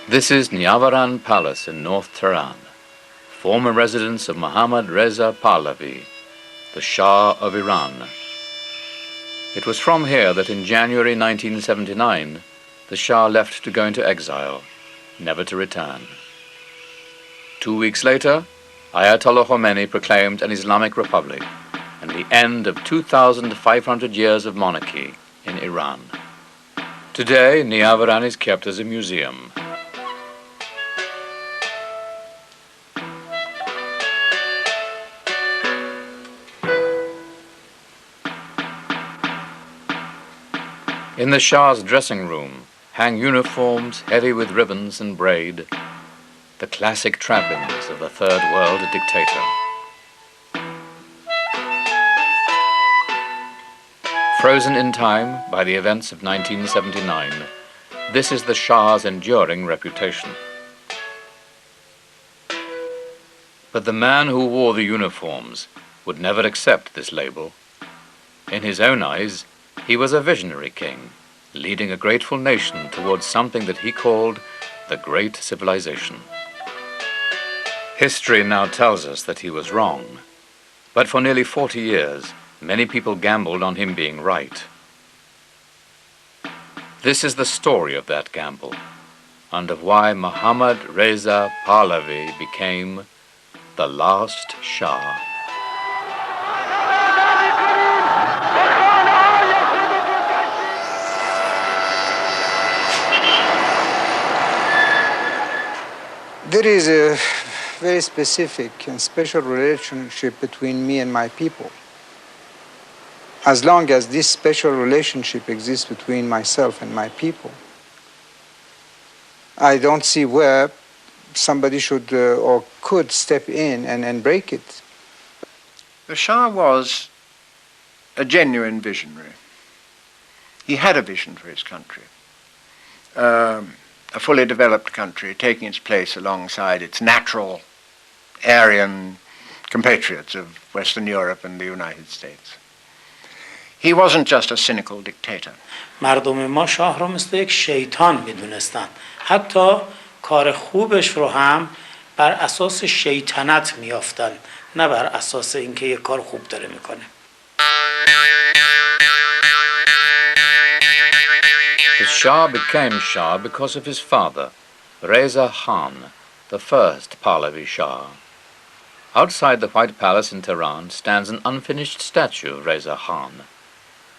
This is Niavaran Palace in North Tehran, former residence of Mohammad Reza Pahlavi, the Shah of Iran. It was from here that in January 1979, the Shah left to go into exile, never to return. 2 weeks later, Ayatollah Khomeini proclaimed an Islamic Republic and the end of 2,500 years of monarchy in Iran. Today, Niavaran is kept as a museum. In the Shah's dressing room hang uniforms heavy with ribbons and braid, the classic trappings of a third world dictator. Frozen in time by the events of 1979, this is the Shah's enduring reputation. But the man who wore the uniforms would never accept this label. In his own eyes, he was a visionary king, leading a grateful nation towards something that he called the Great Civilization. History now tells us that he was wrong, but for nearly 40 years, many people gambled on him being right. This is the story of that gamble, and of why Mohammad Reza Pahlavi became the last Shah. There is a very specific and special relationship between me and my people. As long as this special relationship exists between myself and my people, I don't see where somebody should or could step in and break it. The Shah was a genuine visionary. He had a vision for his country. A fully developed country taking its place alongside its natural Aryan compatriots of Western Europe and the United States. He wasn't just a cynical dictator. مردم ما شاه رو مثل یک شیطان میدونستن. حتی کار خوبش رو هم بر اساس شیطنت میافتن، نه بر اساس اینکه یک کار خوب داره میکنه. The Shah became Shah because of his father, Reza Khan, the first Pahlavi Shah. Outside the White Palace in Tehran stands an unfinished statue of Reza Khan.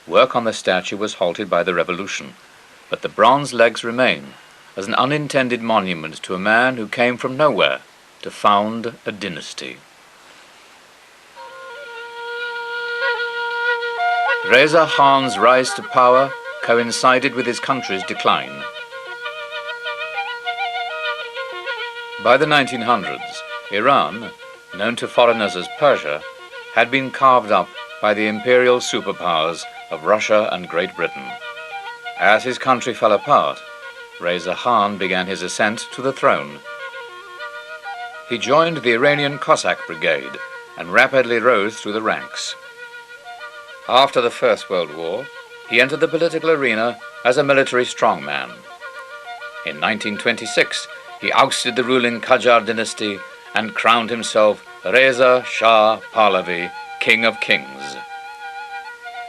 Work on the statue was halted by the revolution, but the bronze legs remain as an unintended monument to a man who came from nowhere to found a dynasty. Reza Khan's rise to power coincided with his country's decline. By the 1900s, Iran, known to foreigners as Persia, had been carved up by the imperial superpowers of Russia and Great Britain. As his country fell apart, Reza Khan began his ascent to the throne. He joined the Iranian Cossack Brigade and rapidly rose through the ranks. After the First World War, he entered the political arena as a military strongman. In 1926, he ousted the ruling Qajar dynasty and crowned himself Reza Shah Pahlavi, King of Kings.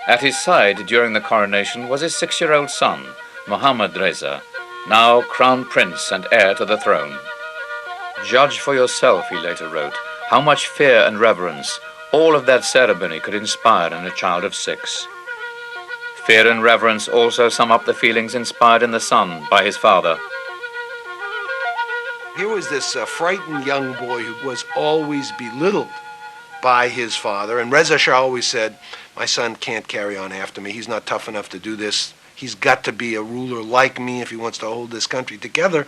At his side during the coronation was his 6-year-old son, Mohammad Reza, now crown prince and heir to the throne. Judge for yourself, he later wrote, how much fear and reverence all of that ceremony could inspire in a child of 6. Fear and reverence also sum up the feelings inspired in the son by his father. Here was this frightened young boy who was always belittled by his father, and Reza Shah always said, my son can't carry on after me, he's not tough enough to do this, he's got to be a ruler like me if he wants to hold this country together.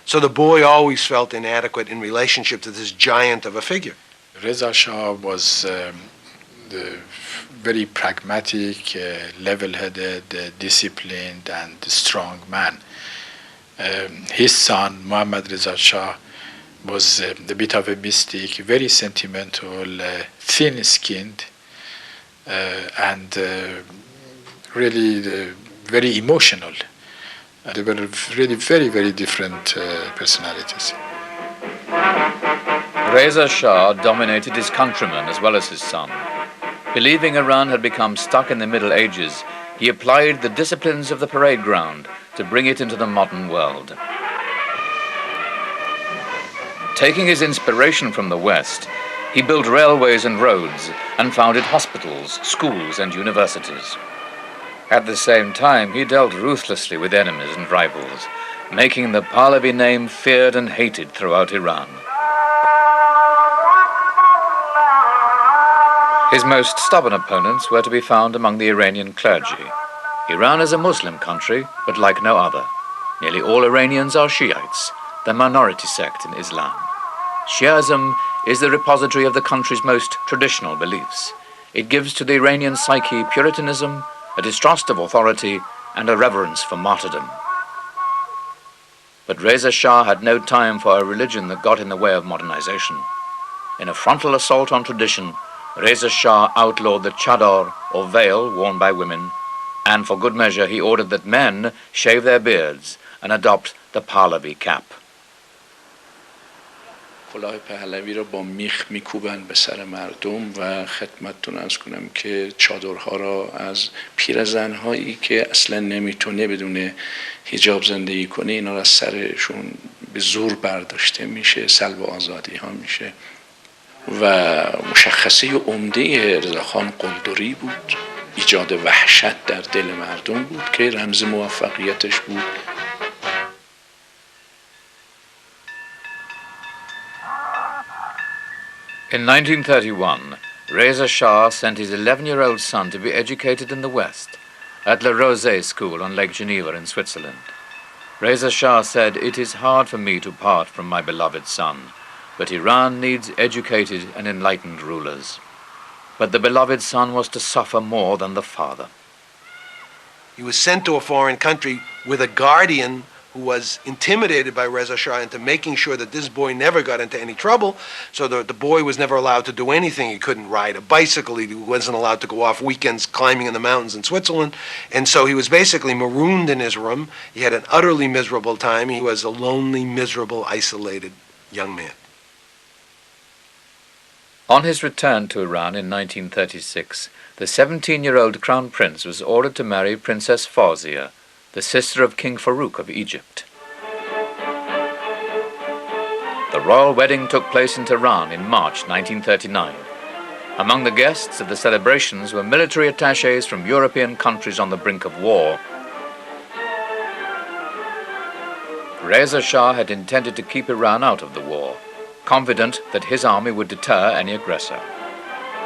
So the boy always felt inadequate in relationship to this giant of a figure. Reza Shah was the very pragmatic, level-headed, disciplined, and strong man. His son, Mohammad Reza Shah, was a bit of a mystic, very sentimental, thin-skinned, and really very emotional. They were really very, very different personalities. Reza Shah dominated his countrymen as well as his son. Believing Iran had become stuck in the Middle Ages, he applied the disciplines of the parade ground to bring it into the modern world. Taking his inspiration from the West, he built railways and roads and founded hospitals, schools, and universities. At the same time, he dealt ruthlessly with enemies and rivals, making the Pahlavi name feared and hated throughout Iran. His most stubborn opponents were to be found among the Iranian clergy. Iran is a Muslim country, but like no other. Nearly all Iranians are Shiites, the minority sect in Islam. Shi'ism is the repository of the country's most traditional beliefs. It gives to the Iranian psyche Puritanism, a distrust of authority, and a reverence for martyrdom. But Reza Shah had no time for a religion that got in the way of modernization. In a frontal assault on tradition, Reza Shah outlawed the chador, or veil, worn by women, and for good measure he ordered that men shave their beards and adopt the Pahlavi cap. کلاه پهلوی را با میخ میکوبن به سر مردم و خدمتتون عرض کنم که چادرها را از پیرزن‌هایی که اصلا نمیتونه بدون حجاب زندگی کنه اینا را از سرشون به زور برداشته میشه، سلب آزادی ها میشه و مشخصه عمده رضاخان قلدری بود، ایجاد وحشت در دل مردم بود که رمز موفقیتش بود. In 1931, Reza Shah sent his 11-year-old son to be educated in the West, at La Rosée School on Lake Geneva in Switzerland. Reza Shah said, "It is hard for me to part from my beloved son, but Iran needs educated and enlightened rulers." But the beloved son was to suffer more than the father. He was sent to a foreign country with a guardian who was intimidated by Reza Shah into making sure that this boy never got into any trouble, so the boy was never allowed to do anything. He couldn't ride a bicycle, he wasn't allowed to go off weekends climbing in the mountains in Switzerland, and so he was basically marooned in his room. He had an utterly miserable time. He was a lonely, miserable, isolated young man. On his return to Iran in 1936, the 17-year-old crown prince was ordered to marry Princess Fawzia, the sister of King Farouk of Egypt. The royal wedding took place in Tehran in March 1939. Among the guests of the celebrations were military attachés from European countries on the brink of war. Reza Shah had intended to keep Iran out of the war, confident that his army would deter any aggressor.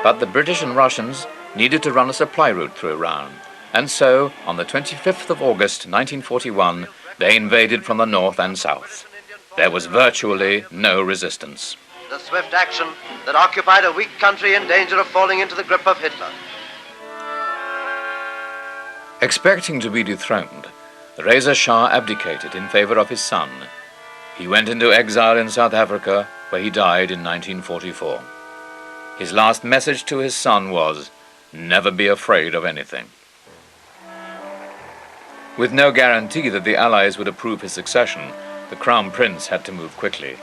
But the British and Russians needed to run a supply route through Iran, and so, on the 25th of August 1941, they invaded from the north and south. There was virtually no resistance. The swift action that occupied a weak country in danger of falling into the grip of Hitler. Expecting to be dethroned, Reza Shah abdicated in favor of his son. He went into exile in South Africa, where he died in 1944. His last message to his son was, "Never be afraid of anything." With no guarantee that the Allies would approve his succession, the Crown Prince had to move quickly.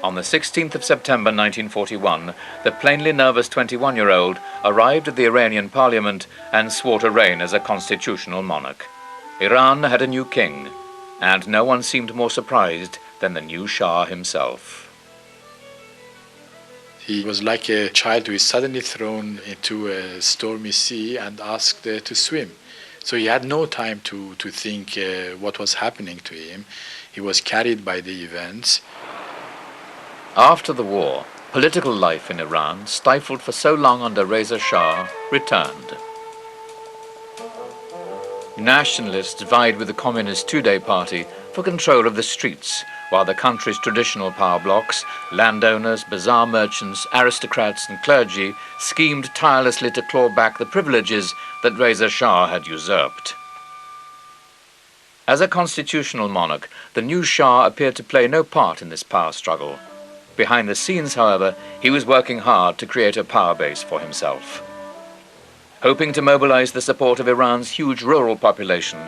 On the 16th of September 1941, the plainly nervous 21-year-old arrived at the Iranian parliament and swore to reign as a constitutional monarch. Iran had a new king, and no one seemed more surprised than the new Shah himself. He was like a child who is suddenly thrown into a stormy sea and asked to swim. So he had no time to think what was happening to him. He was carried by the events. After the war, political life in Iran, stifled for so long under Reza Shah, returned. Nationalists vied with the Communist Tudeh Party for control of the streets, while the country's traditional power blocks, landowners, bazaar merchants, aristocrats and clergy schemed tirelessly to claw back the privileges that Reza Shah had usurped. As a constitutional monarch, the new Shah appeared to play no part in this power struggle. Behind the scenes, however, he was working hard to create a power base for himself. Hoping to mobilize the support of Iran's huge rural population,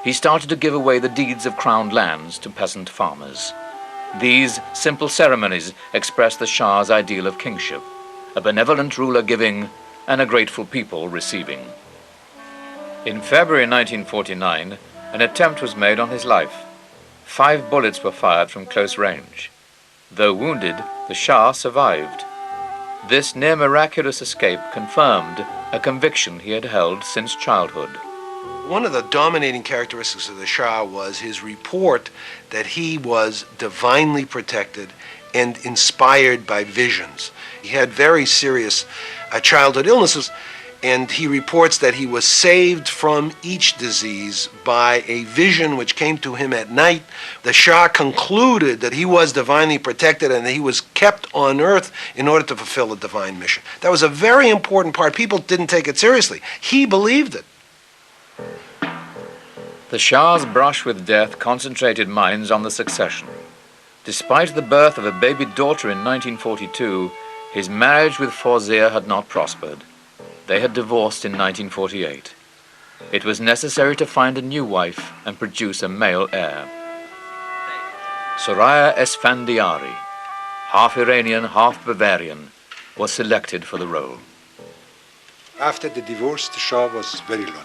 he started to give away the deeds of crowned lands to peasant farmers. These simple ceremonies expressed the Shah's ideal of kingship, a benevolent ruler giving and a grateful people receiving. In February 1949, an attempt was made on his life. 5 bullets were fired from close range. Though wounded, the Shah survived. This near-miraculous escape confirmed a conviction he had held since childhood. One of the dominating characteristics of the Shah was his report that he was divinely protected and inspired by visions. He had very serious childhood illnesses, and he reports that he was saved from each disease by a vision which came to him at night. The Shah concluded that he was divinely protected and that he was kept on earth in order to fulfill a divine mission. That was a very important part. People didn't take it seriously. He believed it. The Shah's brush with death concentrated minds on the succession. Despite the birth of a baby daughter in 1942, his marriage with Fawzia had not prospered. They had divorced in 1948. It was necessary to find a new wife and produce a male heir. Soraya Esfandiari, half Iranian, half Bavarian, was selected for the role. After the divorce, the Shah was very lonely.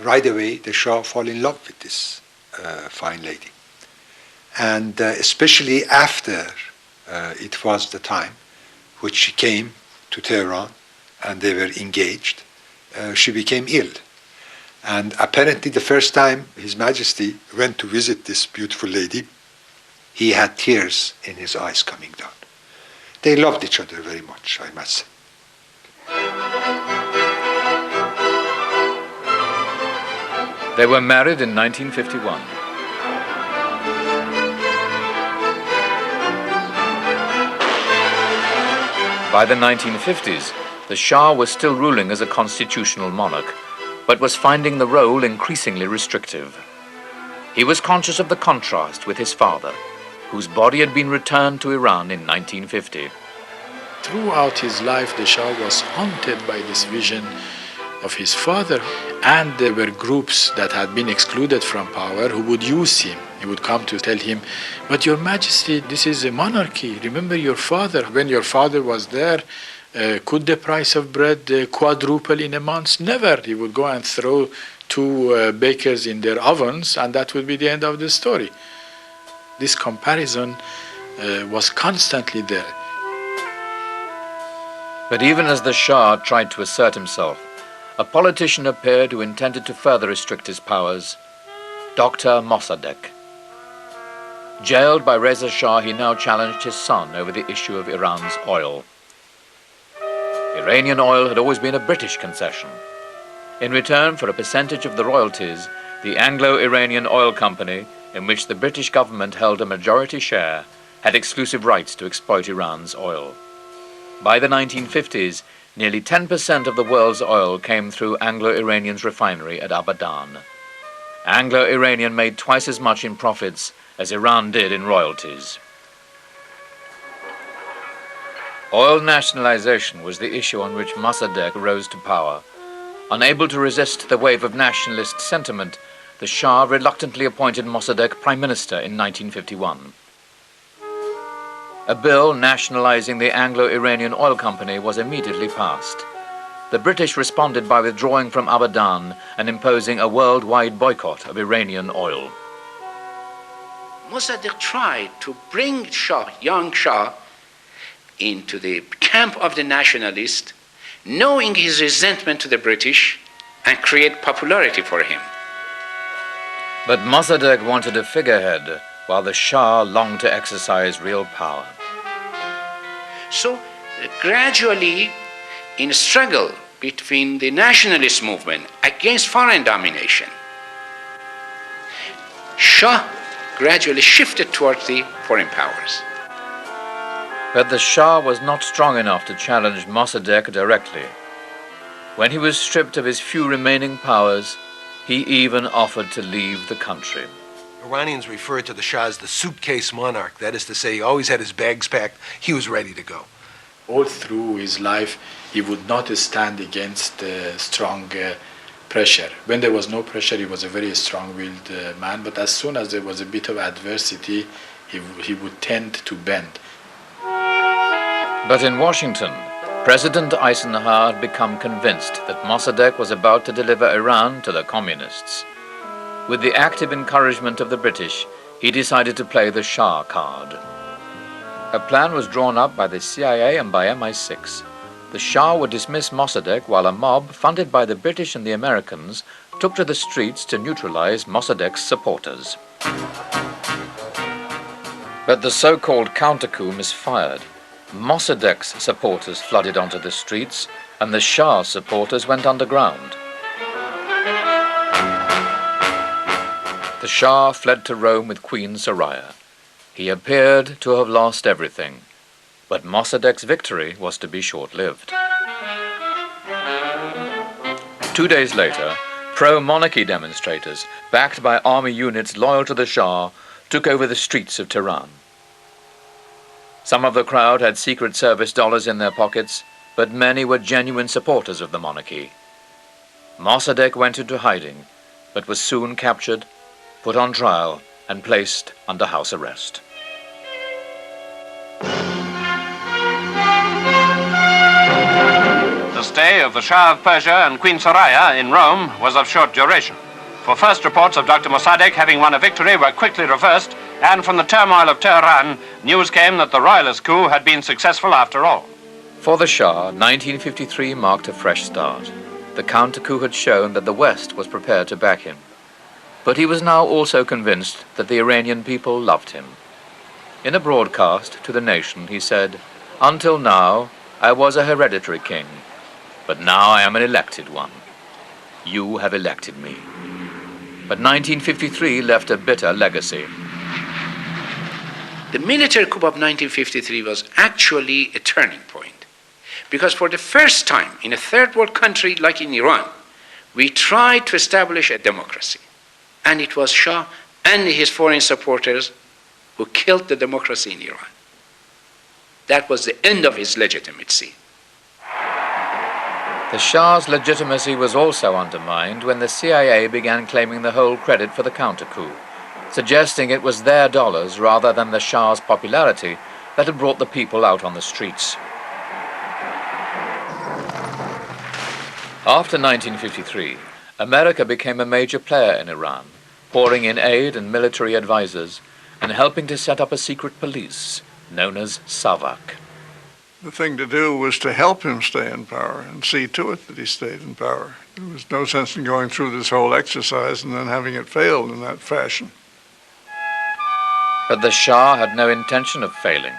Right away, the Shah fell in love with this fine lady. And especially after it was the time which she came to Tehran and they were engaged, she became ill. And apparently the first time His Majesty went to visit this beautiful lady, he had tears in his eyes coming down. They loved each other very much, I must say. They were married in 1951. By the 1950s, the Shah was still ruling as a constitutional monarch, but was finding the role increasingly restrictive. He was conscious of the contrast with his father, whose body had been returned to Iran in 1950. Throughout his life, the Shah was haunted by this vision of his father, and there were groups that had been excluded from power who would use him. He would come to tell him, "But Your Majesty, this is a monarchy. Remember your father. When your father was there, could the price of bread quadruple in a month? Never." He would go and throw 2 bakers in their ovens, and that would be the end of the story. This comparison was constantly there. But even as the Shah tried to assert himself, a politician appeared who intended to further restrict his powers, Dr. Mossadegh. Jailed by Reza Shah, he now challenged his son over the issue of Iran's oil. Iranian oil had always been a British concession. In return for a percentage of the royalties, the Anglo-Iranian Oil Company, in which the British government held a majority share, had exclusive rights to exploit Iran's oil. By the 1950s, nearly 10% of the world's oil came through Anglo-Iranian's refinery at Abadan. Anglo-Iranian made twice as much in profits as Iran did in royalties. Oil nationalization was the issue on which Mossadegh rose to power. Unable to resist the wave of nationalist sentiment, the Shah reluctantly appointed Mossadegh Prime Minister in 1951. A bill nationalizing the Anglo-Iranian Oil Company was immediately passed. The British responded by withdrawing from Abadan and imposing a worldwide boycott of Iranian oil. Mossadegh tried to bring young Shah into the camp of the nationalists, knowing his resentment to the British, and create popularity for him. But Mossadegh wanted a figurehead, while the Shah longed to exercise real power. So gradually, in a struggle between the nationalist movement against foreign domination, Shah gradually shifted towards the foreign powers. But the Shah was not strong enough to challenge Mossadegh directly. When he was stripped of his few remaining powers, he even offered to leave the country. Iranians refer to the Shah as the suitcase monarch. That is to say, he always had his bags packed. He was ready to go. All through his life, he would not stand against strong pressure. When there was no pressure, he was a very strong-willed man, but as soon as there was a bit of adversity, he would tend to bend. But in Washington, President Eisenhower had become convinced that Mossadegh was about to deliver Iran to the communists. With the active encouragement of the British, he decided to play the Shah card. A plan was drawn up by the CIA and by MI6. The Shah would dismiss Mossadegh while a mob, funded by the British and the Americans, took to the streets to neutralize Mossadegh's supporters. But the so-called counter-coup misfired. Mossadegh's supporters flooded onto the streets, and the Shah's supporters went underground. The Shah fled to Rome with Queen Soraya. He appeared to have lost everything, but Mossadegh's victory was to be short-lived. 2 days later, pro-monarchy demonstrators, backed by army units loyal to the Shah, took over the streets of Tehran. Some of the crowd had Secret Service dollars in their pockets, but many were genuine supporters of the monarchy. Mossadegh went into hiding, but was soon captured, put on trial, and placed under house arrest. The stay of the Shah of Persia and Queen Soraya in Rome was of short duration, for first reports of Dr. Mossadegh having won a victory were quickly reversed, and from the turmoil of Tehran, news came that the royalist coup had been successful after all. For the Shah, 1953 marked a fresh start. The counter-coup had shown that the West was prepared to back him. But he was now also convinced that the Iranian people loved him. In a broadcast to the nation, he said, "Until now, I was a hereditary king, but now I am an elected one. You have elected me." But 1953 left a bitter legacy. The military coup of 1953 was actually a turning point, because for the first time in a third world country like in Iran, we tried to establish a democracy. And it was Shah and his foreign supporters who killed the democracy in Iran. That was the end of his legitimacy. The Shah's legitimacy was also undermined when the CIA began claiming the whole credit for the counter-coup, suggesting it was their dollars rather than the Shah's popularity that had brought the people out on the streets. After 1953, America became a major player in Iran, pouring in aid and military advisors and helping to set up a secret police known as SAVAK. The thing to do was to help him stay in power and see to it that he stayed in power. There was no sense in going through this whole exercise and then having it failed in that fashion. But the Shah had no intention of failing.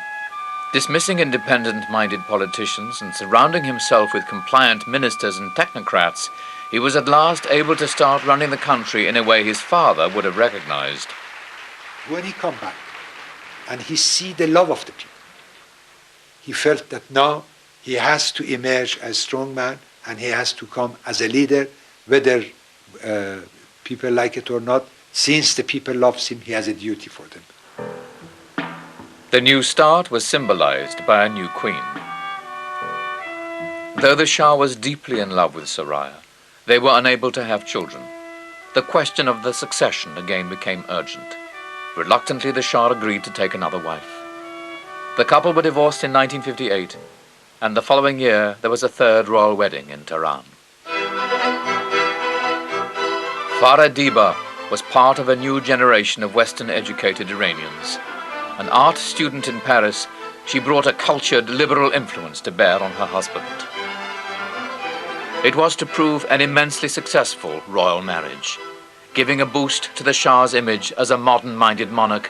Dismissing independent-minded politicians and surrounding himself with compliant ministers and technocrats, he was at last able to start running the country in a way his father would have recognized. When he come back and he see the love of the people, he felt that now he has to emerge as a strong man and he has to come as a leader, whether people like it or not. Since the people loves him, he has a duty for them. The new start was symbolized by a new queen. Though the Shah was deeply in love with Soraya, they were unable to have children. The question of the succession again became urgent. Reluctantly, the Shah agreed to take another wife. The couple were divorced in 1958, and the following year there was a third royal wedding in Tehran. Farah Diba was part of a new generation of Western-educated Iranians. An art student in Paris, she brought a cultured, liberal influence to bear on her husband. It was to prove an immensely successful royal marriage, giving a boost to the Shah's image as a modern-minded monarch,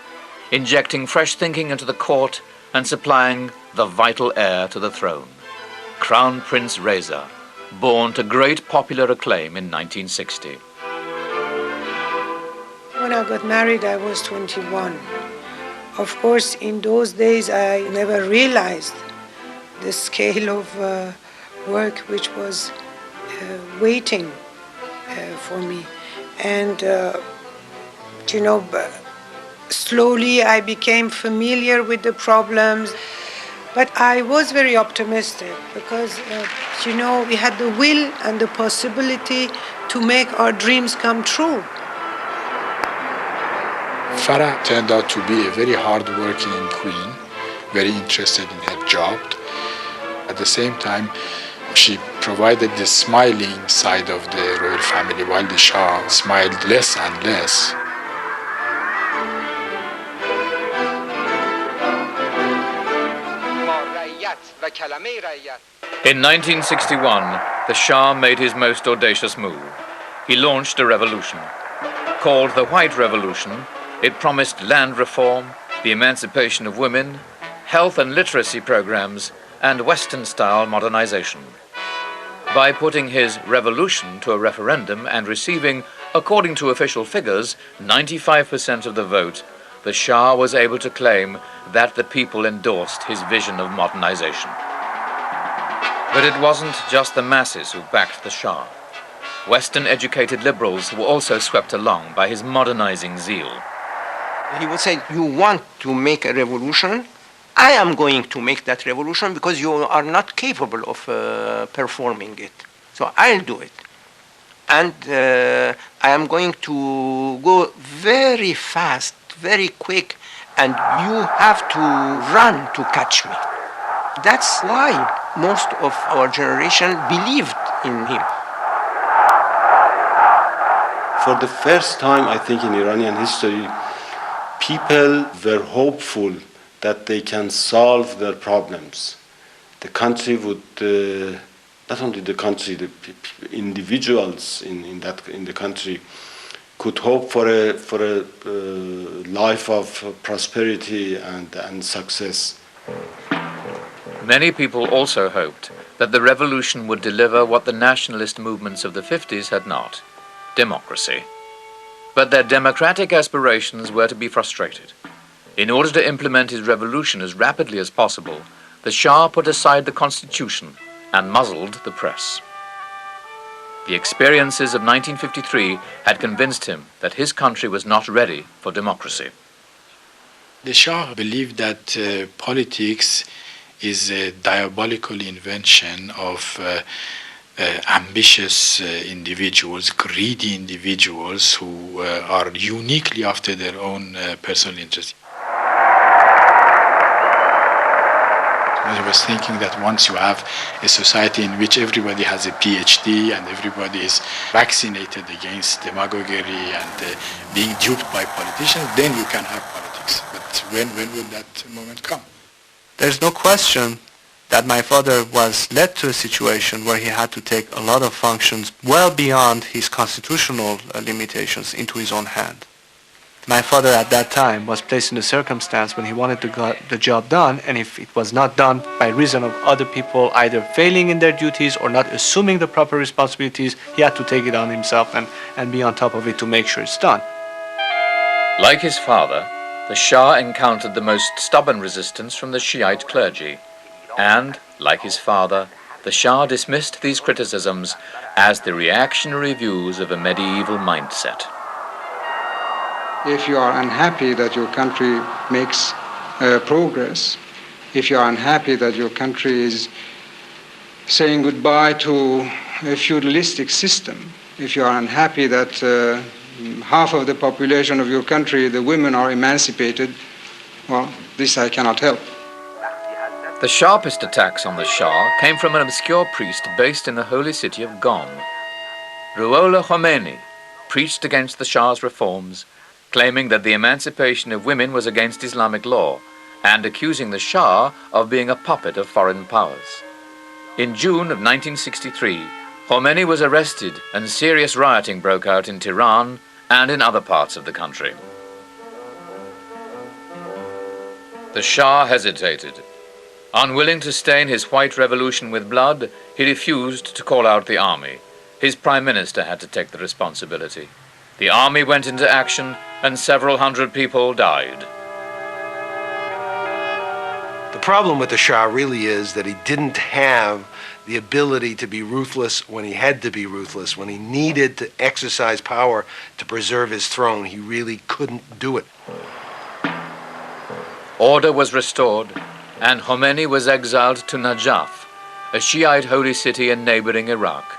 injecting fresh thinking into the court and supplying the vital heir to the throne, Crown Prince Reza, born to great popular acclaim in 1960. When I got married, I was 21. Of course, in those days, I never realized the scale of work which was waiting for me. And, slowly I became familiar with the problems. But I was very optimistic because, we had the will and the possibility to make our dreams come true. Farah turned out to be a very hard-working queen, very interested in her job. At the same time, she provided the smiling side of the royal family, while the Shah smiled less and less. In 1961, the Shah made his most audacious move. He launched a revolution. Called the White Revolution, it promised land reform, the emancipation of women, health and literacy programs, and Western-style modernization. By putting his revolution to a referendum and receiving, according to official figures, 95% of the vote, the Shah was able to claim that the people endorsed his vision of modernization. But it wasn't just the masses who backed the Shah. Western-educated liberals were also swept along by his modernizing zeal. He would say, you want to make a revolution? I am going to make that revolution because you are not capable of performing it. So I'll do it. And I am going to go very fast, very quick, and you have to run to catch me. That's why most of our generation believed in him. For the first time, I think, in Iranian history, people were hopeful that they can solve their problems. The country would, not only the country, the individuals in the country could hope for a life of prosperity and success. Many people also hoped that the revolution would deliver what the nationalist movements of the 50s had not: democracy. But their democratic aspirations were to be frustrated. In order to implement his revolution as rapidly as possible, the Shah put aside the constitution and muzzled the press. The experiences of 1953 had convinced him that his country was not ready for democracy. The Shah believed that politics is a diabolical invention of ambitious individuals, greedy individuals who are uniquely after their own personal interests. I was thinking that once you have a society in which everybody has a PhD and everybody is vaccinated against demagoguery and being duped by politicians, then you can have politics. But when will that moment come? There's no question that my father was led to a situation where he had to take a lot of functions well beyond his constitutional limitations into his own hand. My father at that time was placed in a circumstance when he wanted to get the job done, and if it was not done by reason of other people either failing in their duties or not assuming the proper responsibilities, he had to take it on himself and be on top of it to make sure it's done. Like his father, the Shah encountered the most stubborn resistance from the Shiite clergy. And, like his father, the Shah dismissed these criticisms as the reactionary views of a medieval mindset. If you are unhappy that your country makes progress, if you are unhappy that your country is saying goodbye to a feudalistic system, if you are unhappy that half of the population of your country, the women, are emancipated, well, this I cannot help. The sharpest attacks on the Shah came from an obscure priest based in the holy city of Qom. Ruhollah Khomeini preached against the Shah's reforms, claiming that the emancipation of women was against Islamic law, and accusing the Shah of being a puppet of foreign powers. In June of 1963, Khomeini was arrested and serious rioting broke out in Tehran and in other parts of the country. The Shah hesitated. Unwilling to stain his white revolution with blood, he refused to call out the army. His prime minister had to take the responsibility. The army went into action and several hundred people died. The problem with the Shah really is that he didn't have the ability to be ruthless when he had to be ruthless. When he needed to exercise power to preserve his throne, he really couldn't do it. Order was restored, and Khomeini was exiled to Najaf, a Shiite holy city in neighboring Iraq,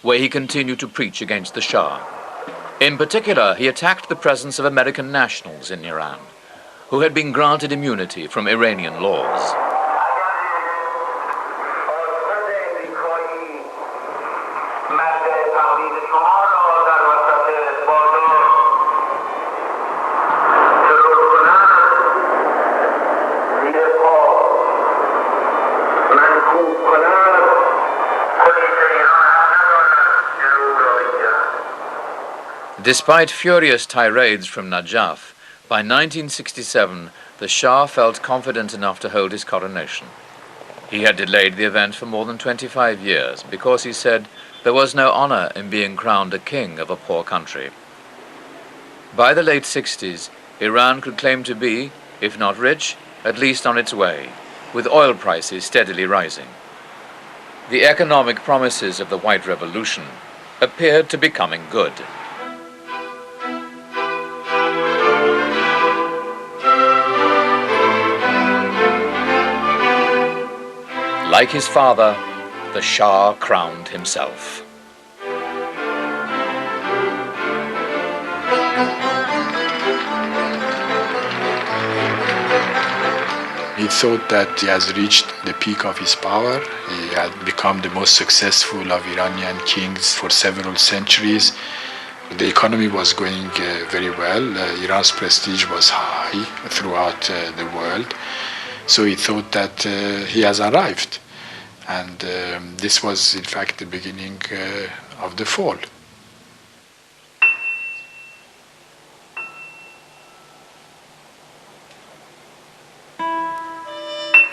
where he continued to preach against the Shah. In particular, he attacked the presence of American nationals in Iran, who had been granted immunity from Iranian laws. Despite furious tirades from Najaf, by 1967 the Shah felt confident enough to hold his coronation. He had delayed the event for more than 25 years because he said there was no honor in being crowned a king of a poor country. By the late 60s, Iran could claim to be, if not rich, at least on its way, with oil prices steadily rising. The economic promises of the White Revolution appeared to be coming good. Like his father, the Shah crowned himself. He thought that he has reached the peak of his power. He had become the most successful of Iranian kings for several centuries. The economy was going very well. Iran's prestige was high throughout the world. So he thought that he has arrived. And this was, in fact, the beginning of the fall.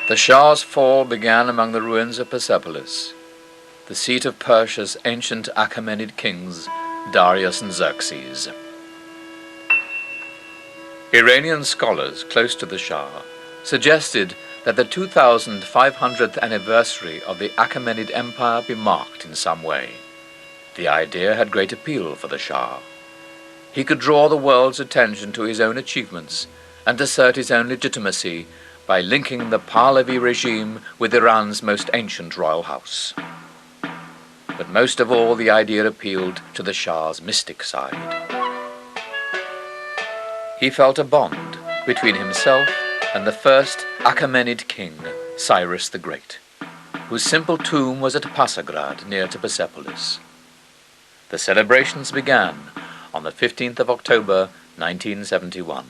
The Shah's fall began among the ruins of Persepolis, the seat of Persia's ancient Achaemenid kings, Darius and Xerxes. Iranian scholars close to the Shah suggested that the 2500th anniversary of the Achaemenid Empire be marked in some way. The idea had great appeal for the Shah. He could draw the world's attention to his own achievements and assert his own legitimacy by linking the Pahlavi regime with Iran's most ancient royal house. But most of all, the idea appealed to the Shah's mystic side. He felt a bond between himself and the first Achaemenid king, Cyrus the Great, whose simple tomb was at Pasargad, near to Persepolis. The celebrations began on the 15th of October, 1971.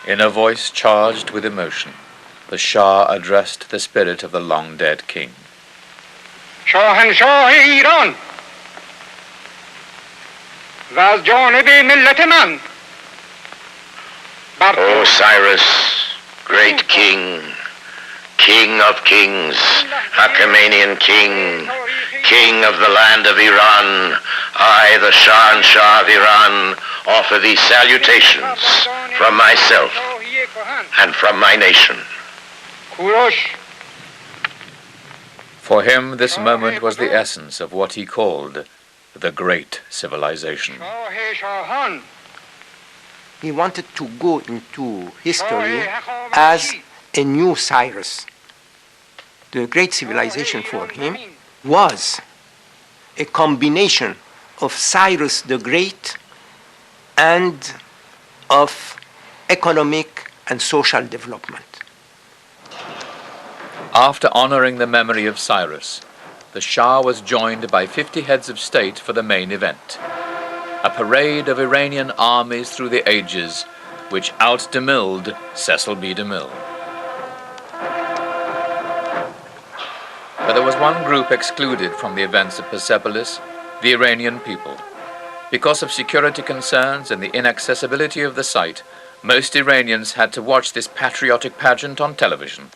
In a voice charged with emotion, the Shah addressed the spirit of the long-dead king. شاهنشاه ایران و از جانب ملت من O Cyrus, great king, king of kings, Achaemenian king, king of the land of Iran, I, the Shah of Iran, offer these salutations from myself and from my nation. For him, this moment was the essence of what he called the Great Civilization. He wanted to go into history as a new Cyrus. The Great Civilization for him was a combination of Cyrus the Great and of economic and social development. After honoring the memory of Cyrus, the Shah was joined by 50 heads of state for the main event, a parade of Iranian armies through the ages which out-DeMilled Cecil B. DeMille. But there was one group excluded from the events of Persepolis, the Iranian people. Because of security concerns and the inaccessibility of the site, most Iranians had to watch this patriotic pageant on television.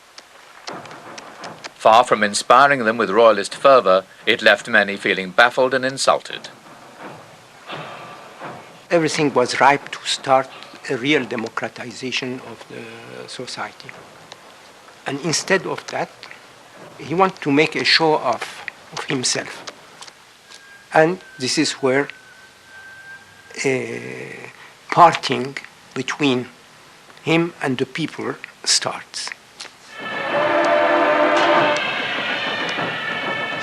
Far from inspiring them with royalist fervor, it left many feeling baffled and insulted. Everything was ripe to start a real democratization of the society. And instead of that, he wanted to make a show of himself. And this is where parting between him and the people starts.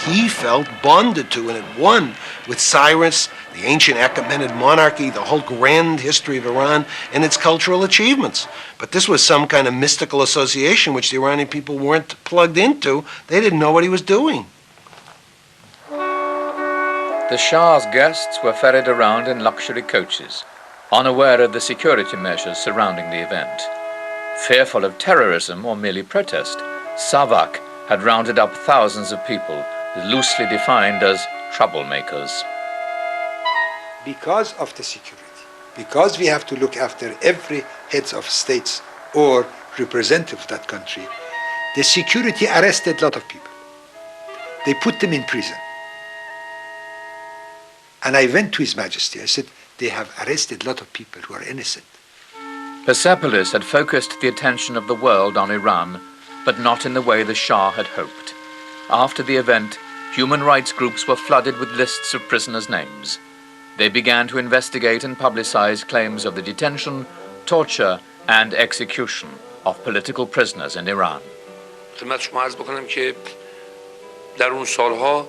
He felt bonded to and had won with Cyrus, the ancient Achaemenid monarchy, the whole grand history of Iran, and its cultural achievements. But this was some kind of mystical association which the Iranian people weren't plugged into. They didn't know what he was doing. The Shah's guests were ferried around in luxury coaches, unaware of the security measures surrounding the event. Fearful of terrorism or merely protest, Savak had rounded up thousands of people, loosely defined as troublemakers. Because of the security, because we have to look after every heads of states or representative of that country, the security arrested a lot of people. They put them in prison. And I went to His Majesty. I said, they have arrested a lot of people who are innocent. Persepolis had focused the attention of the world on Iran, but not in the way the Shah had hoped. After the event, human rights groups were flooded with lists of prisoners' names. They began to investigate and publicize claims of the detention, torture, and execution of political prisoners in Iran. خدمت شما عرض بکنم که در اون سالها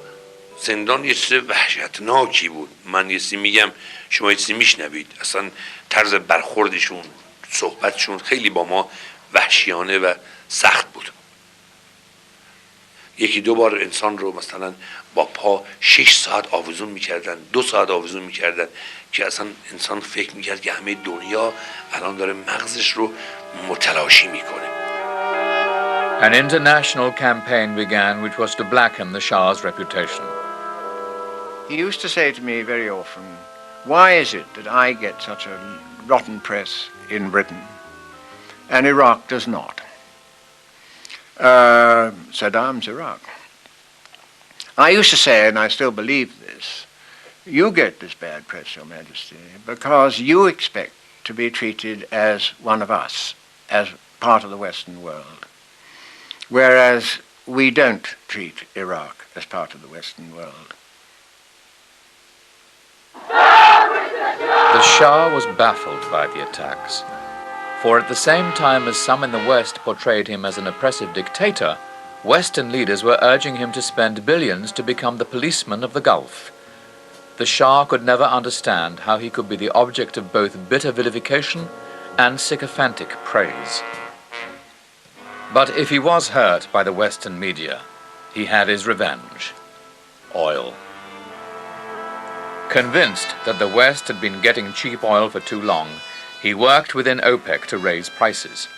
زندان یه چیز وحشتناکی بود. من یه چیزی میگم شما یه چیزی میشنوید. اصلا طرز برخوردشون، صحبتشون خیلی با ما وحشیانه و سخت بود. یکی دو بار انسان رو مثلا با پا 6 ساعت آویزون میکردن، 2 ساعت آویزون میکردن که اصلا انسان فکر میکرد که همه دنیا الان داره مغزش رو متلاشی میکنه. An international campaign began which was to blacken the Shah's reputation. He used to say to me very often, why is it that I get such a rotten press in Britain and Iraq does not? Saddam's Iraq. I used to say, and I still believe this, you get this bad press, Your Majesty, because you expect to be treated as one of us, as part of the Western world, whereas we don't treat Iraq as part of the Western world. The Shah was baffled by the attacks. For at the same time as some in the West portrayed him as an oppressive dictator, Western leaders were urging him to spend billions to become the policeman of the Gulf. The Shah could never understand how he could be the object of both bitter vilification and sycophantic praise. But if he was hurt by the Western media, he had his revenge: oil. Convinced that the West had been getting cheap oil for too long, he worked within OPEC to raise prices.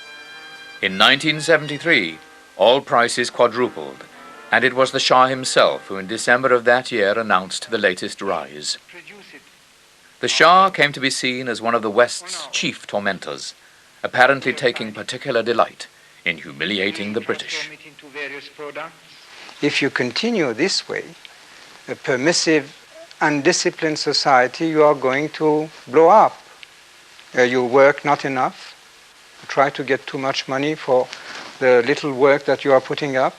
In 1973, oil prices quadrupled, and it was the Shah himself who in December of that year announced the latest rise. The Shah came to be seen as one of the West's chief tormentors, apparently taking particular delight in humiliating the British. If you continue this way, a permissive, undisciplined society, you are going to blow up. You work not enough, you try to get too much money for the little work that you are putting up,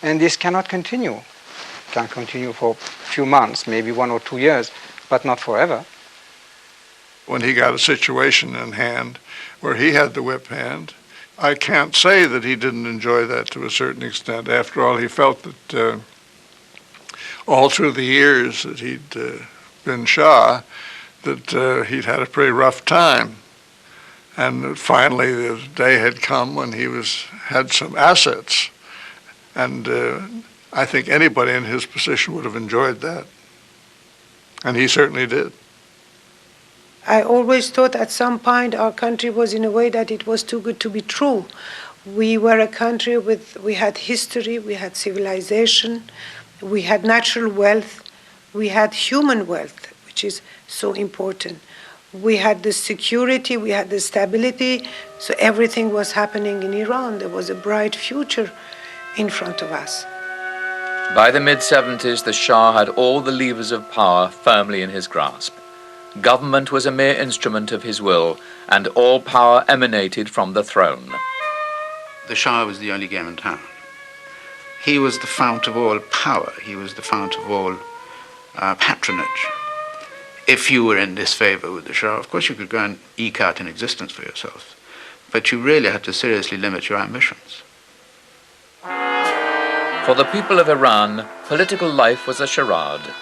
and this cannot continue. It can continue for a few months, maybe 1 or 2 years, but not forever. When he got a situation in hand where he had the whip hand, I can't say that he didn't enjoy that to a certain extent. After all, he felt that all through the years that he'd been Shah, that he'd had a pretty rough time. And finally the day had come when he had some assets. And I think anybody in his position would have enjoyed that. And he certainly did. I always thought at some point our country was in a way that it was too good to be true. We were a country we had history, we had civilization, we had natural wealth, we had human wealth, which is so important. We had the security, we had the stability, so everything was happening in Iran. There was a bright future in front of us. By the mid-70s, the Shah had all the levers of power firmly in his grasp. Government was a mere instrument of his will, and all power emanated from the throne. The Shah was the only game in town. He was the fount of all power. He was the fount of all patronage. If you were in disfavor with the Shah, of course you could go and eke out an existence for yourself, but you really had to seriously limit your ambitions. For the people of Iran, political life was a charade.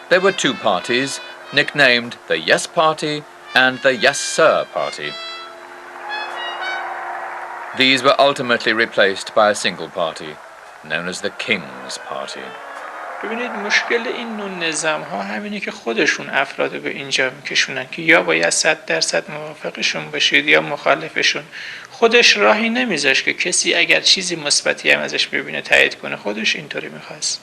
There were two parties, nicknamed the Yes Party and the Yes Sir Party. These were ultimately replaced by a single party, known as the King's Party. ببینید مشکل این نوع نظام ها همینه که خودشون افراد به اینجا میکشونن که یا باید 100% موافقشون باشید یا مخالفشون. خودش راهی نمیذاش که کسی اگر چیزی مثبتی هم ازش ببینه تایید کنه. خودش اینطوری میخواست.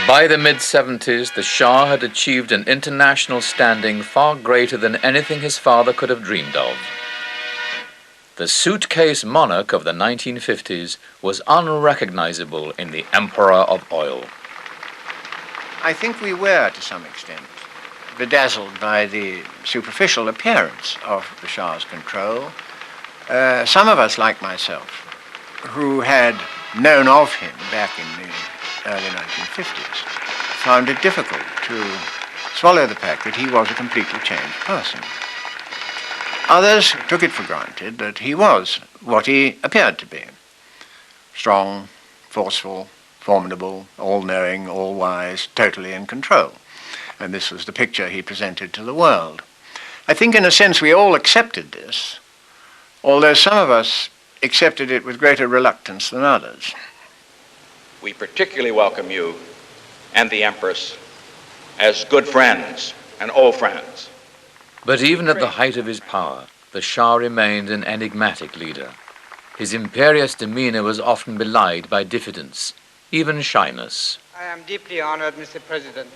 By the mid-70s, the Shah had achieved an international standing far greater than anything his father could have dreamed of. The suitcase monarch of the 1950s was unrecognizable in the emperor of oil. I think we were, to some extent, bedazzled by the superficial appearance of the Shah's control. Some of us, like myself, who had known of him back in the early 1950s, found it difficult to swallow the fact that he was a completely changed person. Others took it for granted that he was what he appeared to be. Strong, forceful, formidable, all-knowing, all-wise, totally in control. And this was the picture he presented to the world. I think in a sense we all accepted this, although some of us accepted it with greater reluctance than others. We particularly welcome you and the Empress as good friends and old friends. But even at the height of his power, the Shah remained an enigmatic leader. His imperious demeanor was often belied by diffidence, even shyness. I am deeply honored, Mr. President,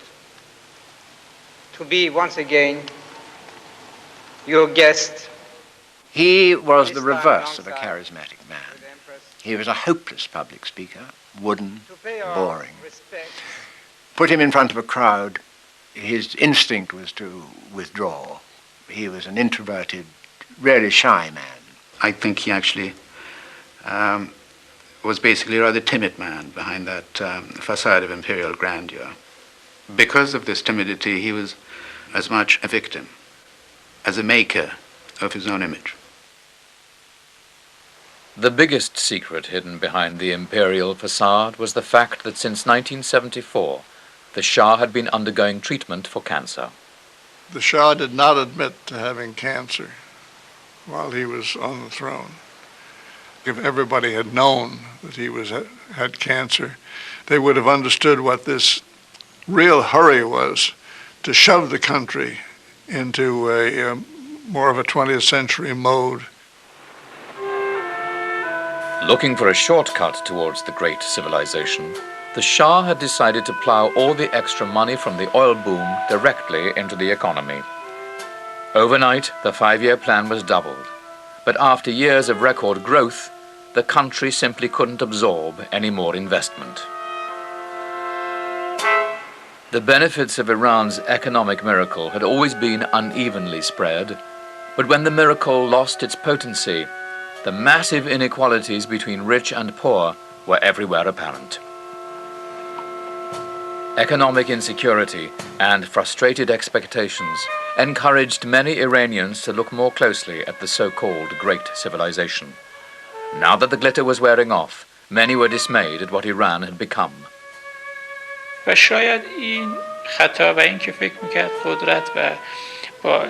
to be once again your guest. He was the reverse of a charismatic man. He was a hopeless public speaker, wooden, boring. Put him in front of a crowd, his instinct was to withdraw. He was an introverted, really shy man. I think he actually was basically a rather timid man behind that facade of imperial grandeur. Because of this timidity, he was as much a victim as a maker of his own image. The biggest secret hidden behind the imperial facade was the fact that since 1974, the Shah had been undergoing treatment for cancer. The Shah did not admit to having cancer while he was on the throne. If everybody had known that he had cancer, they would have understood what this real hurry was to shove the country into a more of a 20th century mode. Looking for a shortcut towards the great civilization, the Shah had decided to plow all the extra money from the oil boom directly into the economy. Overnight, the 5-year plan was doubled. But after years of record growth, the country simply couldn't absorb any more investment. The benefits of Iran's economic miracle had always been unevenly spread, but when the miracle lost its potency, the massive inequalities between rich and poor were everywhere apparent. Economic insecurity and frustrated expectations encouraged many Iranians to look more closely at the so-called Great Civilization. Now that the glitter was wearing off, many were dismayed at what Iran had become. و شاید این خطا و این که فکر میکرد قدرت و با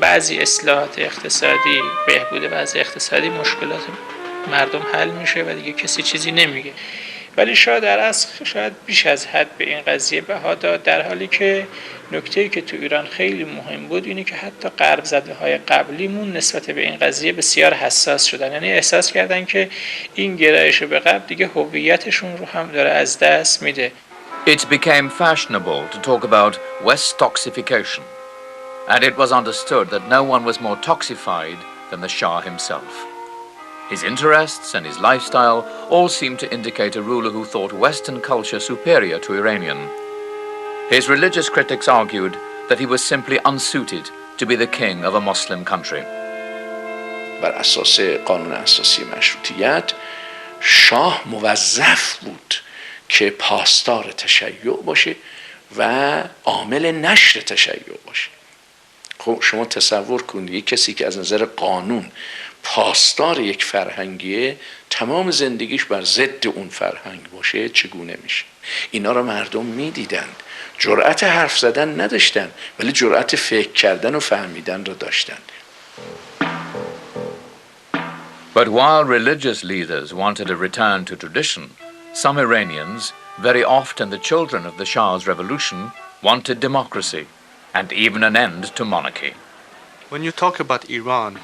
بعضی اصلاحات اقتصادی، بهبود بعضی اقتصادی، مشکلات مردم حل میشه و دیگه کسی چیزی نمیگه. ولی شاید در اصل شاید بیش از حد به این قضیه بها داد، در حالی که نکته‌ای که تو ایران خیلی مهم بود اینه که حتی غرب زده‌های قبلیمون نسبت به این قضیه بسیار حساس شدن. یعنی احساس کردن که این گرایش به غرب دیگه هویتشون رو هم داره از دست میده. It became fashionable to talk about West toxification, and it was understood that no one was more toxified than the Shah himself. His interests and his lifestyle all seemed to indicate a ruler who thought Western culture superior to Iranian. His religious critics argued that he was simply unsuited to be the king of a Muslim country. بر اساس قانون اساسی مشروطیت شاه موظف بود که پاسدار تشیع باشه و عامل نشر تشیع باشه. خب شما تصور کنید یک کسی که از نظر قانون پاسدار یک فرهنگیه، تمام زندگیش بر ضد اون فرهنگ باشه، چگونه میشه؟ اینا رو مردم میدیدند، جرأت حرف زدن نداشتن ولی جرأت فکر کردن و فهمیدن رو داشتن. But while religious leaders wanted a return to tradition, some Iranians, very often the children of the Shah's revolution, wanted democracy and even an end to monarchy. When you talk about Iran,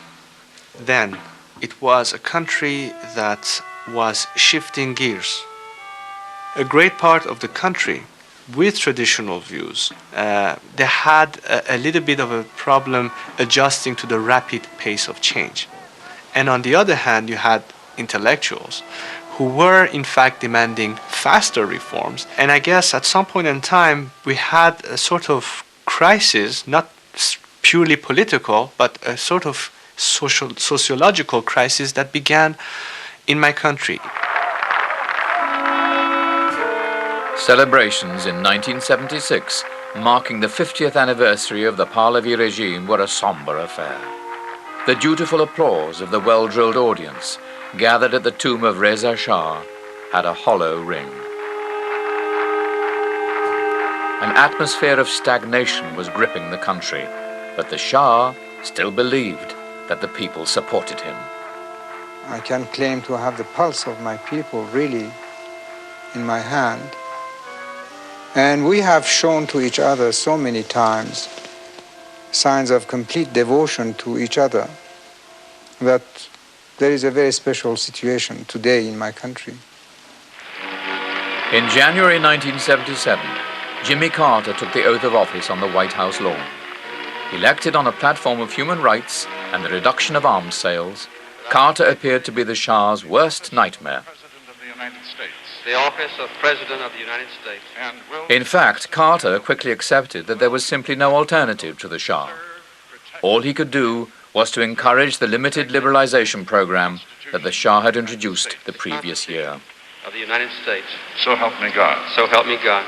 then it was a country that was shifting gears. A great part of the country with traditional views, they had a little bit of a problem adjusting to the rapid pace of change. And on the other hand, you had intellectuals who were in fact demanding faster reforms. And I guess at some point in time, we had a sort of crisis, not purely political, but a sort of sociological crisis that began in my country. Celebrations in 1976, marking the 50th anniversary of the Pahlavi regime, were a somber affair. The dutiful applause of the well-drilled audience gathered at the tomb of Reza Shah had a hollow ring. An atmosphere of stagnation was gripping the country, but the Shah still believed that the people supported him. I can claim to have the pulse of my people really in my hand. And we have shown to each other so many times signs of complete devotion to each other that there is a very special situation today in my country. In January 1977, Jimmy Carter took the oath of office on the White House lawn. Elected on a platform of human rights and the reduction of arms sales, Carter appeared to be the Shah's worst nightmare. The office of President of the United States. In fact, Carter quickly accepted that there was simply no alternative to the Shah. All he could do was to encourage the limited liberalization program that the Shah had introduced the previous year. Of the United States. So help me God. So help me God.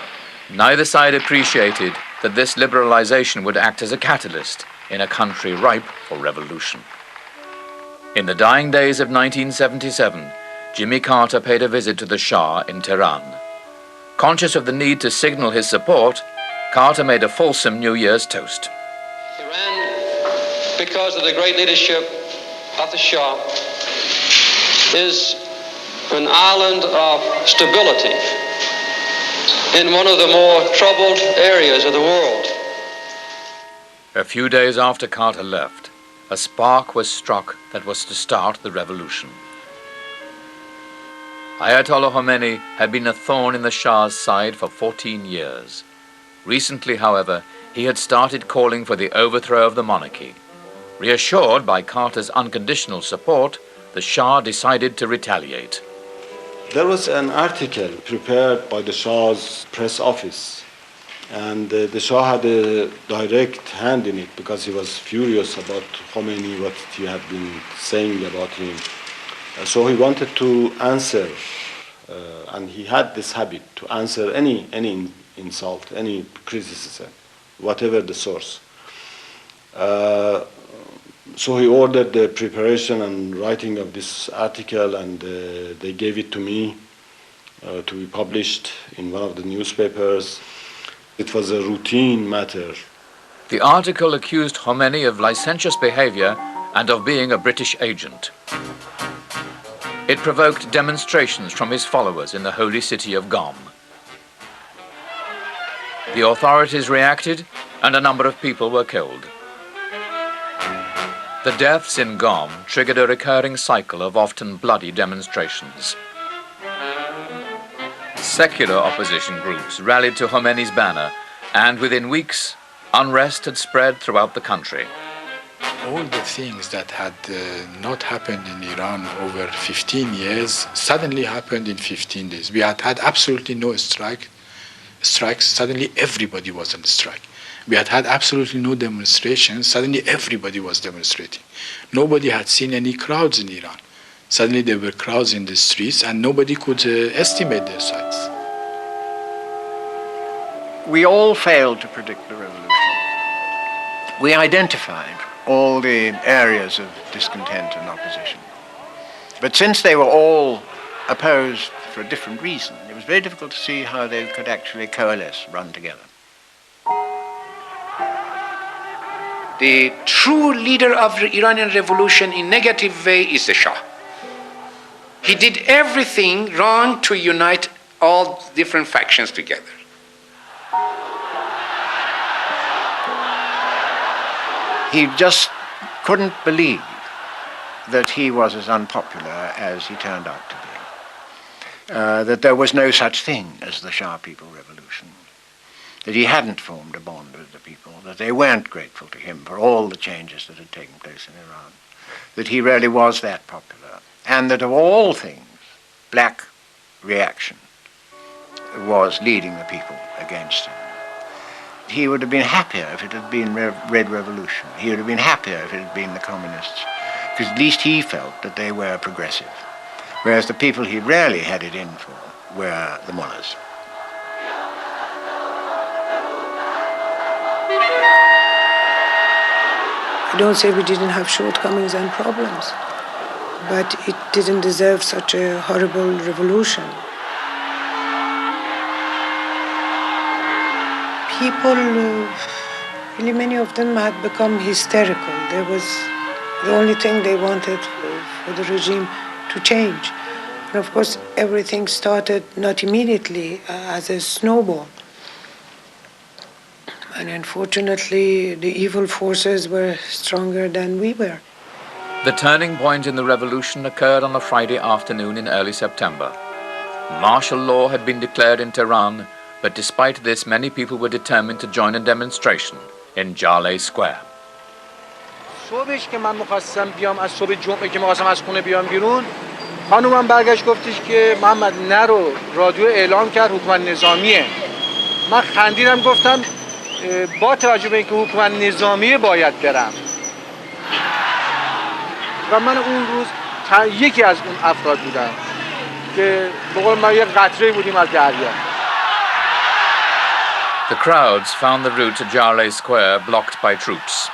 Neither side appreciated that this liberalization would act as a catalyst in a country ripe for revolution. In the dying days of 1977, Jimmy Carter paid a visit to the Shah in Tehran. Conscious of the need to signal his support, Carter made a fulsome New Year's toast. Iran, because of the great leadership of the Shah, is an island of stability in one of the more troubled areas of the world. A few days after Carter left, a spark was struck that was to start the revolution. Ayatollah Khomeini had been a thorn in the Shah's side for 14 years. Recently, however, he had started calling for the overthrow of the monarchy. Reassured by Carter's unconditional support, the Shah decided to retaliate. There was an article prepared by the Shah's press office, and the Shah had a direct hand in it because he was furious about Khomeini, what he had been saying about him. So he wanted to answer, and he had this habit to answer any insult, any criticism, whatever the source. So he ordered the preparation and writing of this article, and they gave it to me to be published in one of the newspapers. It was a routine matter. The article accused Khomeini of licentious behavior and of being a British agent. It provoked demonstrations from his followers in the holy city of Qom. The authorities reacted, and a number of people were killed. The deaths in Qom triggered a recurring cycle of often bloody demonstrations. Secular opposition groups rallied to Khomeini's banner, and within weeks, unrest had spread throughout the country. All the things that had not happened in Iran over 15 years suddenly happened in 15 days. We had had absolutely no strikes. Suddenly everybody was on strike. We had had absolutely no demonstrations. Suddenly everybody was demonstrating. Nobody had seen any crowds in Iran. Suddenly there were crowds in the streets, and nobody could estimate their size. We all failed to predict the revolution. We identified all the areas of discontent and opposition. But since they were all opposed for a different reason, it was very difficult to see how they could actually coalesce, run together. The true leader of the Iranian revolution in negative way is the Shah. He did everything wrong to unite all different factions together. He just couldn't believe that he was as unpopular as he turned out to be. That there was no such thing as the Shah People Revolution. That he hadn't formed a bond with the people, that they weren't grateful to him for all the changes that had taken place in Iran, that he really was that popular, and that of all things, black reaction was leading the people against him. He would have been happier if it had been Red Revolution. He would have been happier if it had been the communists, because at least he felt that they were progressive, whereas the people he really had it in for were the mullahs. I don't say we didn't have shortcomings and problems, but it didn't deserve such a horrible revolution. People, really many of them had become hysterical. There was the only thing they wanted for the regime to change. And of course, everything started not immediately as a snowball. And unfortunately, the evil forces were stronger than we were. The turning point in the revolution occurred on a Friday afternoon in early September. Martial law had been declared in Tehran, but despite this, many people were determined to join a demonstration in Jaleh Square. صبحش که من می‌خواستم بیام از صبح جمعه که می‌خواستم از خونه بیام بیرون خانومم برگشت گفتش که محمد نرو رادیو اعلام کرد حکومت نظامیه من خندیدم گفتم با توجه به اینکه حکومت نظامیه باید برم و من اون روز یکی از اون افراد بودم که به قول من یک قطره بودیم از دریا. The crowds found the route to Jaleh Square blocked by troops.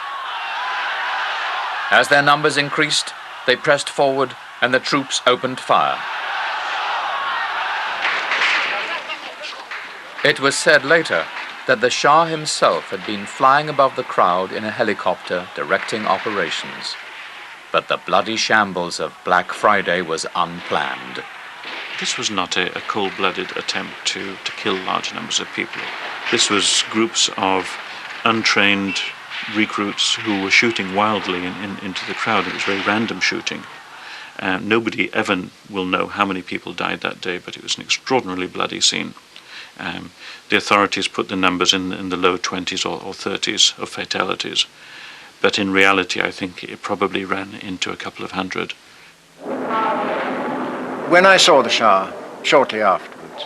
As their numbers increased, they pressed forward and the troops opened fire. It was said later that the Shah himself had been flying above the crowd in a helicopter directing operations. But the bloody shambles of Black Friday was unplanned. This was not a cold-blooded attempt to kill large numbers of people. This was groups of untrained recruits who were shooting wildly into the crowd. It was very random shooting. Nobody ever will know how many people died that day, but it was an extraordinarily bloody scene. The authorities put the numbers in the low 20s or 30s of fatalities. But in reality, I think it probably ran into a couple of hundred. When I saw the Shah shortly afterwards,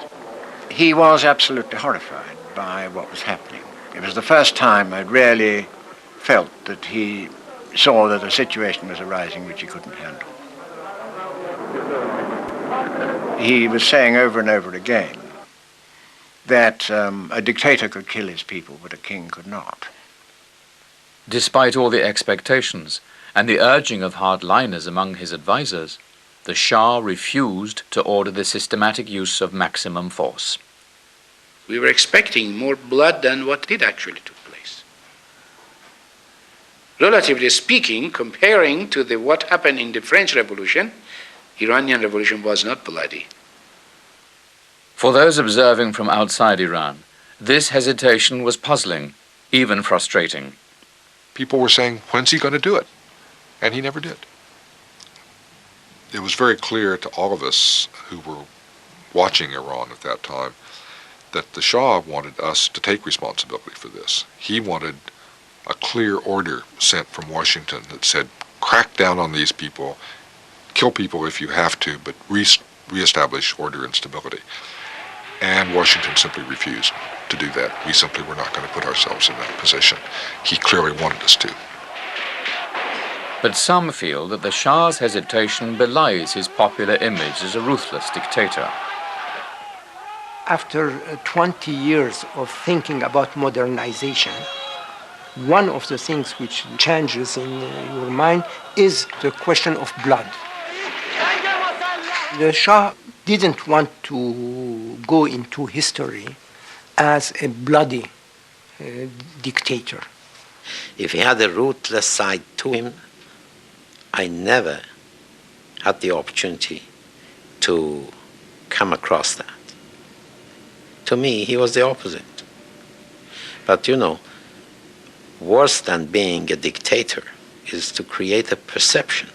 he was absolutely horrified by what was happening. It was the first time I'd really felt that he saw that a situation was arising which he couldn't handle. He was saying over and over again that a dictator could kill his people, but a king could not. Despite all the expectations and the urging of hardliners among his advisers, the Shah refused to order the systematic use of maximum force. We were expecting more blood than what did actually took place. Relatively speaking, comparing to what happened in the French Revolution, Iranian Revolution was not bloody. For those observing from outside Iran, this hesitation was puzzling, even frustrating. People were saying, when's he going to do it? And he never did. It was very clear to all of us who were watching Iran at that time that the Shah wanted us to take responsibility for this. He wanted a clear order sent from Washington that said, crack down on these people, kill people if you have to, but reestablish order and stability. And Washington simply refused to do that. We simply were not going to put ourselves in that position. He clearly wanted us to. But some feel that the Shah's hesitation belies his popular image as a ruthless dictator. After 20 years of thinking about modernization, one of the things which changes in your mind is the question of blood. The Shah didn't want to go into history as a bloody dictator. If he had a ruthless side to him, I never had the opportunity to come across that. To me, he was the opposite. But you know, worse than being a dictator is to create a perception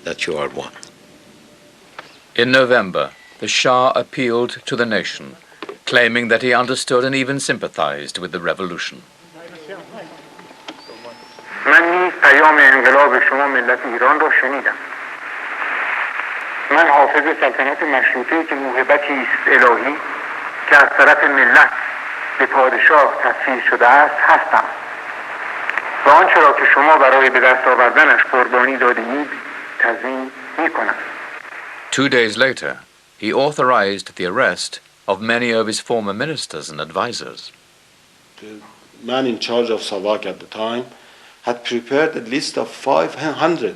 that you are one. In November, the Shah appealed to the nation, claiming that he understood and even sympathized with the revolution. من نیز پیام انقلاب شما ملت ایران را شنیدم. من حافظ سلطنت مشروطه که موهبتی است الهی که از طرف ملت به پادشاه تسلیم شده است هستم. و آنچه را که شما برای به دست آوردنش قربانی داده‌اید تضمین می‌کنم. 2 days later, he authorized the arrest of many of his former ministers and advisors. The man in charge of Savak at the time had prepared a list of 500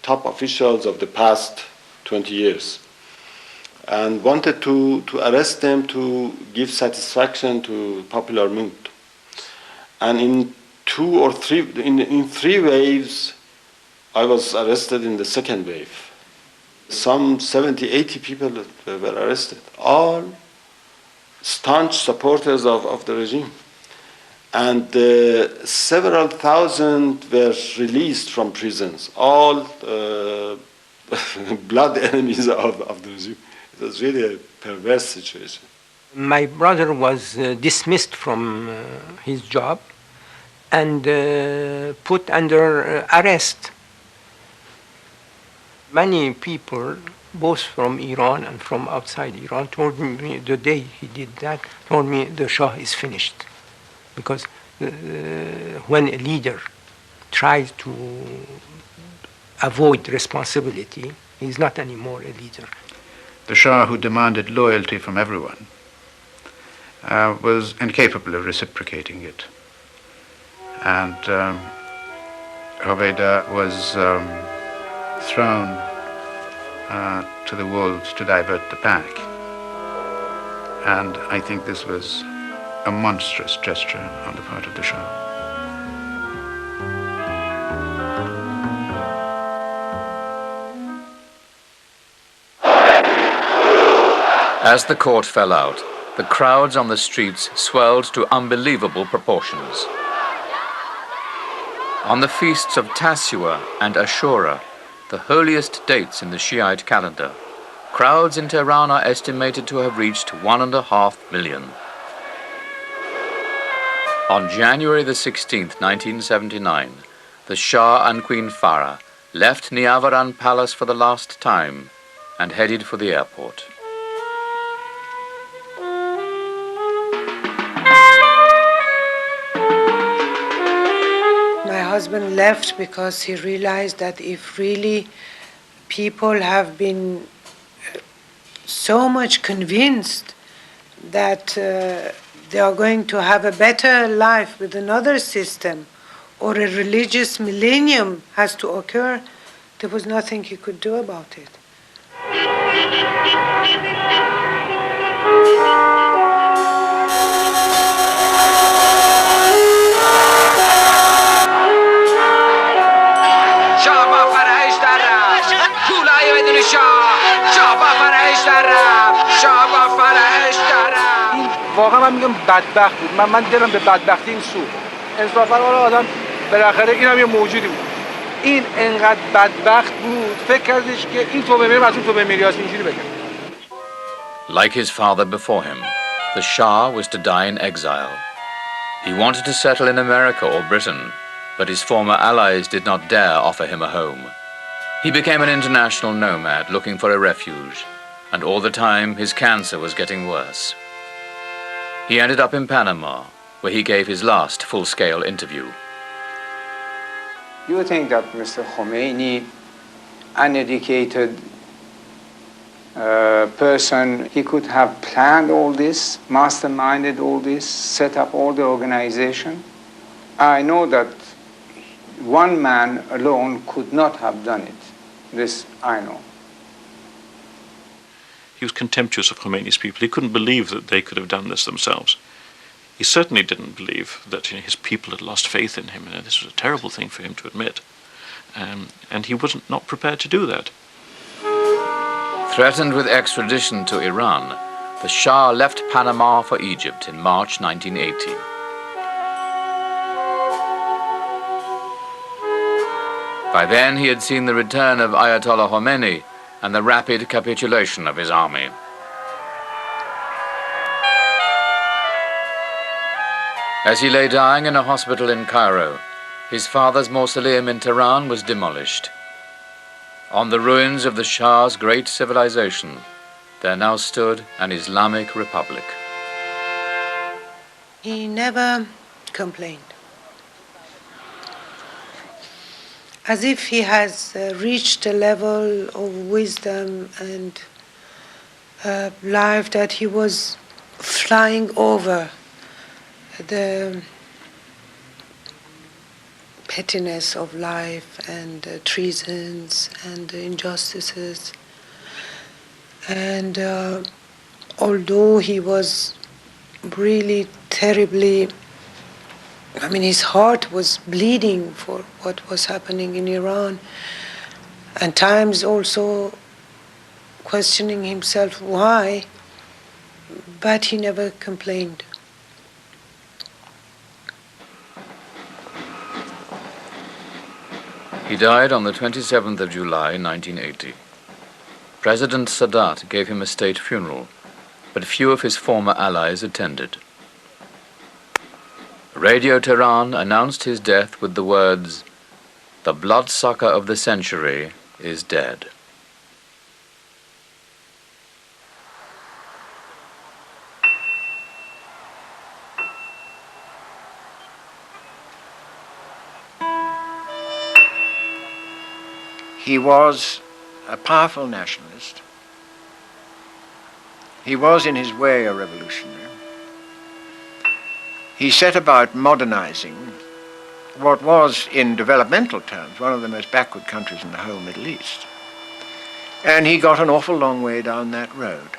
top officials of the past 20 years and wanted to arrest them to give satisfaction to popular mood. And in three waves, I was arrested in the second wave. Some 70, 80 people were arrested, all staunch supporters of the regime. And several thousand were released from prisons, all blood enemies of the regime. It was really a perverse situation. My brother was dismissed from his job and put under arrest. Many people, both from Iran and from outside Iran, told me the day he did that, told me the Shah is finished. Because when a leader tries to avoid responsibility, he's not anymore a leader. The Shah, who demanded loyalty from everyone, was incapable of reciprocating it. And Hoveyda was thrown to the wolves to divert the pack. And I think this was a monstrous gesture on the part of the Shah. As the court fell out, the crowds on the streets swelled to unbelievable proportions. On the feasts of Tasua and Ashura, the holiest dates in the Shiite calendar, crowds in Tehran are estimated to have reached 1.5 million. On January the 16th, 1979, the Shah and Queen Farah left Niavaran Palace for the last time and headed for the airport. My husband left because he realized that if really people have been so much convinced that they are going to have a better life with another system, or a religious millennium has to occur, there was nothing he could do about it. واقعا من میگم بدبخت بود. من دلم به بدبختی این سو. انصافا آدم بالاخره اینم یه موجودی بود. این انقدر بدبخت بود فکر کردش که این تو بمیرم از اون تو بمیریاست اینجوری بگم. Like his father before him, the Shah was to die in exile. He wanted to settle in America or Britain, but his former allies did not dare offer him a home. He became an international nomad looking for a refuge, and all the time his cancer was getting worse. He ended up in Panama, where he gave his last full-scale interview. You think that Mr. Khomeini, uneducated, person. He could have planned all this, masterminded all this, set up all the organization. I know that one man alone could not have done it. This I know. He was contemptuous of Khomeini's people. He couldn't believe that they could have done this themselves. He certainly didn't believe that his people had lost faith in him. This was a terrible thing for him to admit. And he was not prepared to do that. Threatened with extradition to Iran, the Shah left Panama for Egypt in March 1980. By then, he had seen the return of Ayatollah Khomeini and the rapid capitulation of his army. As he lay dying in a hospital in Cairo, his father's mausoleum in Tehran was demolished. On the ruins of the Shah's great civilization, there now stood an Islamic republic. He never complained. As if he has reached a level of wisdom and life that he was flying over the pettiness of life and treasons and injustices. And although he was really terribly, his heart was bleeding for what was happening in Iran, and times also questioning himself why, but he never complained. He died on the 27th of July, 1980. President Sadat gave him a state funeral, but few of his former allies attended. Radio Tehran announced his death with the words, "The bloodsucker of the century is dead." He was a powerful nationalist. He was, in his way, a revolutionary. He set about modernizing what was, in developmental terms, one of the most backward countries in the whole Middle East. And he got an awful long way down that road.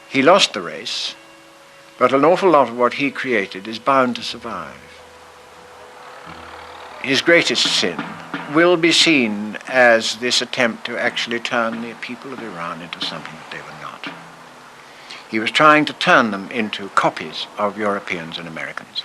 He lost the race, but an awful lot of what he created is bound to survive. His greatest sin will be seen as this attempt to actually turn the people of Iran into something that they were not. He was trying to turn them into copies of Europeans and Americans.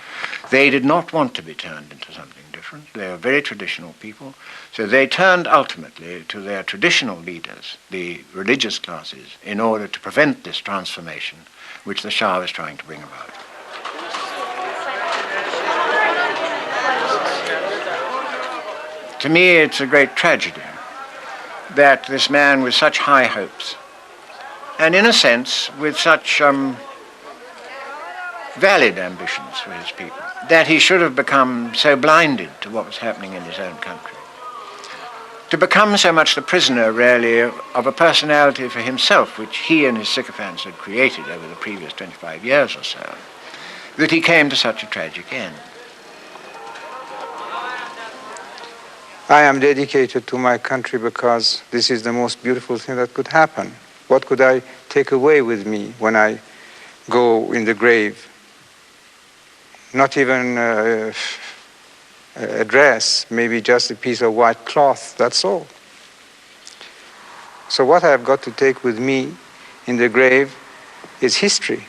They did not want to be turned into something different. They are very traditional people. So they turned ultimately to their traditional leaders, the religious classes, in order to prevent this transformation which the Shah was trying to bring about. To me, it's a great tragedy that this man with such high hopes, and in a sense with such valid ambitions for his people, that he should have become so blinded to what was happening in his own country. To become so much the prisoner, really, of a personality for himself, which he and his sycophants had created over the previous 25 years or so, that he came to such a tragic end. I am dedicated to my country because this is the most beautiful thing that could happen. What could I take away with me when I go in the grave? Not even a dress, maybe just a piece of white cloth, that's all. So what I've got to take with me in the grave is history.